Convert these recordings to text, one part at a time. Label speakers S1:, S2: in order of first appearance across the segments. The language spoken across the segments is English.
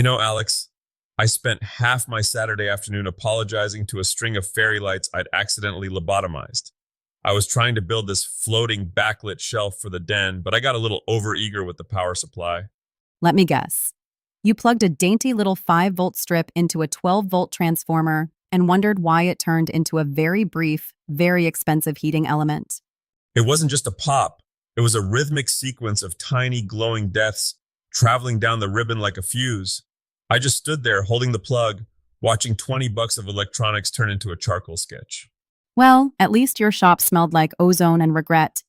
S1: Alex, I spent half my Saturday afternoon apologizing to a string of fairy lights I'd accidentally lobotomized. I was trying to build this floating backlit shelf for the den, but I got a little overeager with the power supply.
S2: Let me guess. You plugged a dainty little 5-volt strip into a 12-volt transformer and wondered why it turned into a very brief, very expensive heating element.
S1: It wasn't just a pop, it was a rhythmic sequence of tiny glowing deaths traveling down the ribbon like a fuse. I just stood there holding the plug, watching 20 bucks of electronics turn into a charcoal sketch.
S2: Well, at least your shop smelled like ozone and regret.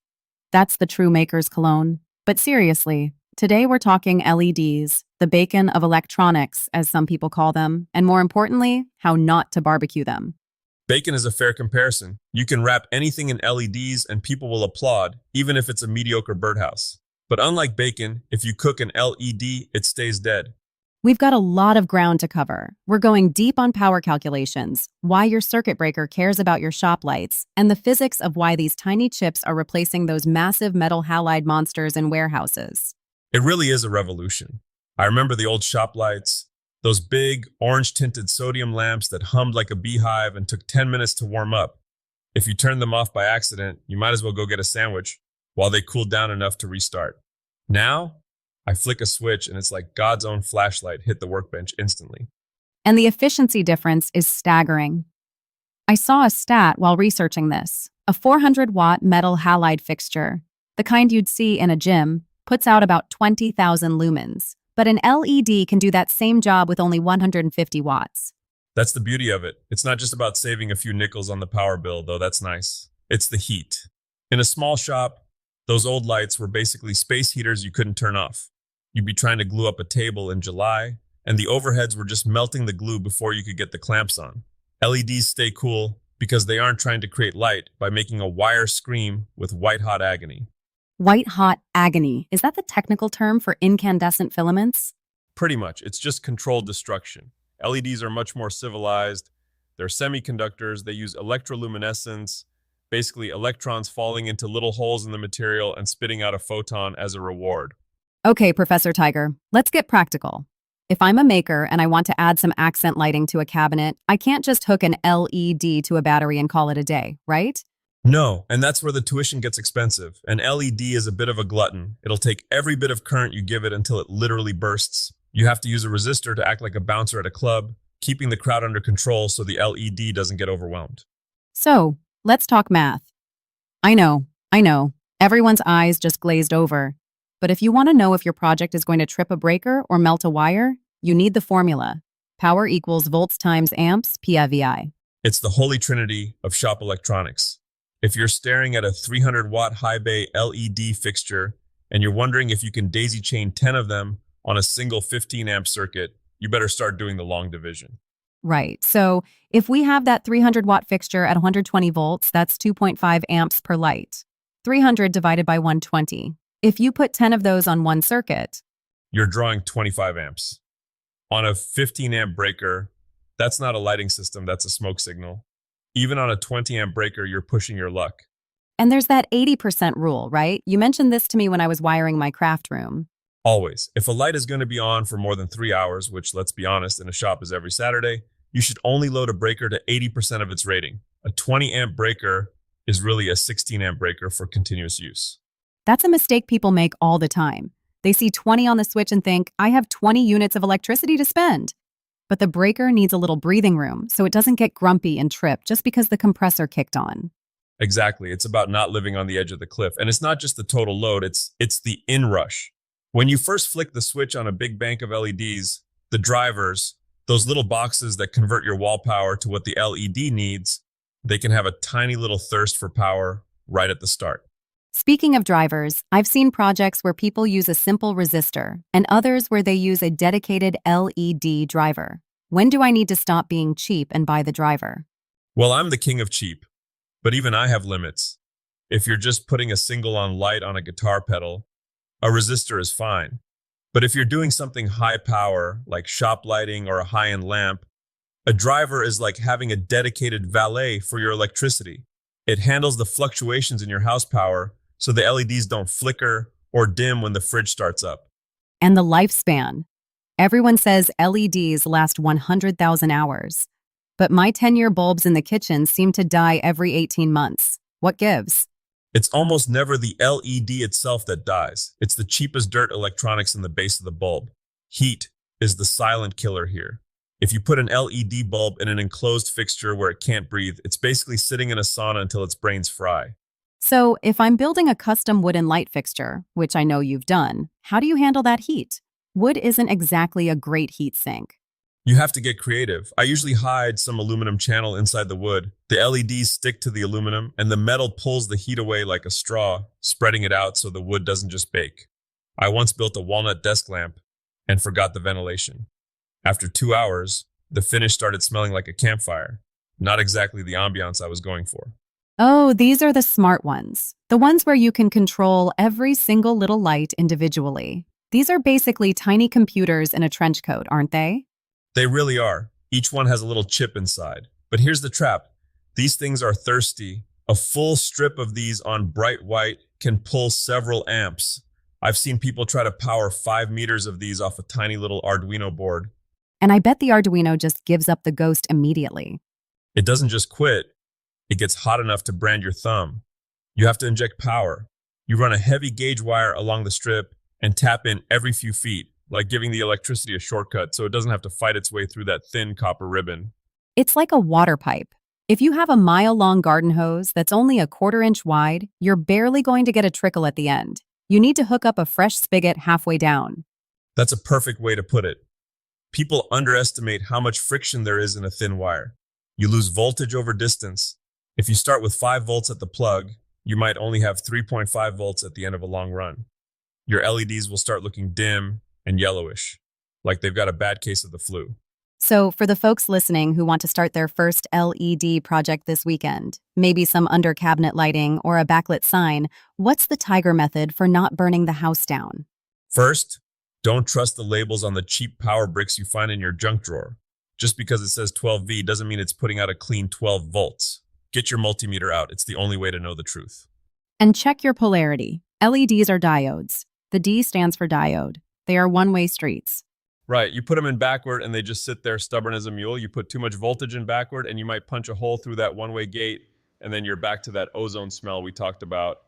S2: That's the true maker's cologne. But seriously, today we're talking LEDs, the bacon of electronics, as some people call them, and more importantly, how not to barbecue them.
S1: Bacon is a fair comparison. You can wrap anything in LEDs and people will applaud, even if it's a mediocre birdhouse. But unlike bacon, if you cook an LED, it stays dead.
S2: We've got a lot of ground to cover. We're going deep on power calculations, why your circuit breaker cares about your shop lights, and the physics of why these tiny chips are replacing those massive metal halide monsters in warehouses.
S1: It really is a revolution. I remember the old shop lights, those big, orange-tinted sodium lamps that hummed like a beehive and took 10 minutes to warm up. If you turned them off by accident, you might as well go get a sandwich while they cooled down enough to restart. Now, I flick a switch and it's like God's own flashlight hit the workbench instantly.
S2: And the efficiency difference is staggering. I saw a stat while researching this. A 400-watt metal halide fixture, the kind you'd see in a gym, puts out about 20,000 lumens. But an LED can do that same job with only 150 watts.
S1: That's the beauty of it. It's not just about saving a few nickels on the power bill, though that's nice. It's the heat. In a small shop, those old lights were basically space heaters you couldn't turn off. You'd be trying to glue up a table in July, and the overheads were just melting the glue before you could get the clamps on. LEDs stay cool because they aren't trying to create light by making a wire scream with white-hot agony.
S2: White-hot agony, is that the technical term for incandescent filaments?
S1: Pretty much, it's just controlled destruction. LEDs are much more civilized. They're semiconductors, they use electroluminescence, basically electrons falling into little holes in the material and spitting out a photon as a reward.
S2: Okay, Professor Tiger, let's get practical. If I'm a maker and I want to add some accent lighting to a cabinet, I can't just hook an LED to a battery and call it a day, right?
S1: No, and that's where the tuition gets expensive. An LED is a bit of a glutton. It'll take every bit of current you give it until it literally bursts. You have to use a resistor to act like a bouncer at a club, keeping the crowd under control so the LED doesn't get overwhelmed.
S2: So, let's talk math. I know, everyone's eyes just glazed over. But if you want to know if your project is going to trip a breaker or melt a wire, you need the formula. Power equals volts times amps, PIVI.
S1: It's the holy trinity of shop electronics. If you're staring at a 300-watt high bay LED fixture and you're wondering if you can daisy chain 10 of them on a single 15-amp circuit, you better start doing the long division.
S2: Right. So if we have that 300-watt fixture at 120 volts, that's 2.5 amps per light. 300 divided by 120. If you put 10 of those on one circuit,
S1: you're drawing 25 amps. On a 15-amp breaker, that's not a lighting system, that's a smoke signal. Even on a 20-amp breaker, you're pushing your luck.
S2: And there's that 80% rule, right? You mentioned this to me when I was wiring my craft room.
S1: Always. If a light is going to be on for more than 3 hours, which, let's be honest, in a shop is every Saturday, you should only load a breaker to 80% of its rating. A 20-amp breaker is really a 16-amp breaker for continuous use.
S2: That's a mistake people make all the time. They see 20 on the switch and think, I have 20 units of electricity to spend. But the breaker needs a little breathing room so it doesn't get grumpy and trip just because the compressor kicked on.
S1: Exactly. It's about not living on the edge of the cliff. And it's not just the total load, it's the inrush. When you first flick the switch on a big bank of LEDs, the drivers, those little boxes that convert your wall power to what the LED needs, they can have a tiny little thirst for power right at the start.
S2: Speaking of drivers, I've seen projects where people use a simple resistor and others where they use a dedicated LED driver. When do I need to stop being cheap and buy the driver?
S1: Well, I'm the king of cheap, but even I have limits. If you're just putting a single-on light on a guitar pedal, a resistor is fine. But if you're doing something high power, like shop lighting or a high-end lamp, a driver is like having a dedicated valet for your electricity. It handles the fluctuations in your house power so the LEDs don't flicker or dim when the fridge starts up.
S2: And the lifespan. Everyone says LEDs last 100,000 hours. But my 10-year bulbs in the kitchen seem to die every 18 months. What gives?
S1: It's almost never the LED itself that dies. It's the cheapest dirt electronics in the base of the bulb. Heat is the silent killer here. If you put an LED bulb in an enclosed fixture where it can't breathe, it's basically sitting in a sauna until its brains fry.
S2: So, if I'm building a custom wooden light fixture, which I know you've done, how do you handle that heat? Wood isn't exactly a great heat sink.
S1: You have to get creative. I usually hide some aluminum channel inside the wood. The LEDs stick to the aluminum, and the metal pulls the heat away like a straw, spreading it out so the wood doesn't just bake. I once built a walnut desk lamp and forgot the ventilation. After 2 hours, the finish started smelling like a campfire. Not exactly the ambiance I was going for.
S2: Oh, these are the smart ones. The ones where you can control every single little light individually. These are basically tiny computers in a trench coat, aren't they?
S1: They really are. Each one has a little chip inside. But here's the trap. These things are thirsty. A full strip of these on bright white can pull several amps. I've seen people try to power 5 meters of these off a tiny little Arduino board.
S2: And I bet the Arduino just gives up the ghost immediately.
S1: It doesn't just quit. It gets hot enough to brand your thumb. You have to inject power. You run a heavy gauge wire along the strip and tap in every few feet, like giving the electricity a shortcut so it doesn't have to fight its way through that thin copper ribbon.
S2: It's like a water pipe. If you have a mile-long garden hose that's only a 1/4 inch wide, you're barely going to get a trickle at the end. You need to hook up a fresh spigot halfway down.
S1: That's a perfect way to put it. People underestimate how much friction there is in a thin wire. You lose voltage over distance. If you start with 5 volts at the plug, you might only have 3.5 volts at the end of a long run. Your LEDs will start looking dim and yellowish, like they've got a bad case of the flu.
S2: So, for the folks listening who want to start their first LED project this weekend, maybe some under-cabinet lighting or a backlit sign, what's the Tiger method for not burning the house down?
S1: First, don't trust the labels on the cheap power bricks you find in your junk drawer. Just because it says 12V doesn't mean it's putting out a clean 12 volts. Get your multimeter out. It's the only way to know the truth.
S2: And check your polarity. LEDs are diodes. The D stands for diode. They are one-way streets.
S1: Right, you put them in backward and they just sit there stubborn as a mule. You put too much voltage in backward and you might punch a hole through that one-way gate and then you're back to that ozone smell we talked about.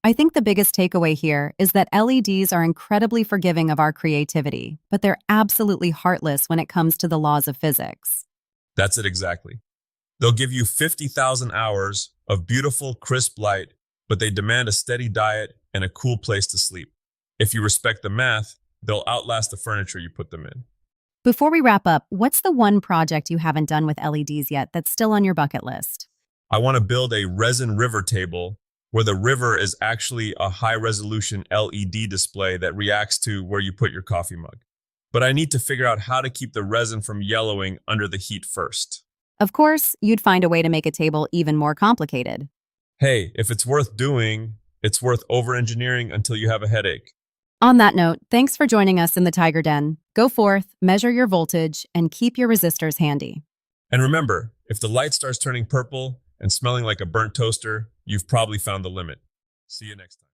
S2: I think the biggest takeaway here is that LEDs are incredibly forgiving of our creativity, but they're absolutely heartless when it comes to the laws of physics.
S1: That's it exactly. They'll give you 50,000 hours of beautiful, crisp light, but they demand a steady diet and a cool place to sleep. If you respect the math, they'll outlast the furniture you put them in.
S2: Before we wrap up, what's the one project you haven't done with LEDs yet that's still on your bucket list?
S1: I want to build a resin river table where the river is actually a high-resolution LED display that reacts to where you put your coffee mug. But I need to figure out how to keep the resin from yellowing under the heat first.
S2: Of course, you'd find a way to make a table even more complicated.
S1: Hey, if it's worth doing, it's worth over-engineering until you have a headache.
S2: On that note, thanks for joining us in the Tiger Den. Go forth, measure your voltage, and keep your resistors handy.
S1: And remember, if the light starts turning purple and smelling like a burnt toaster, you've probably found the limit. See you next time.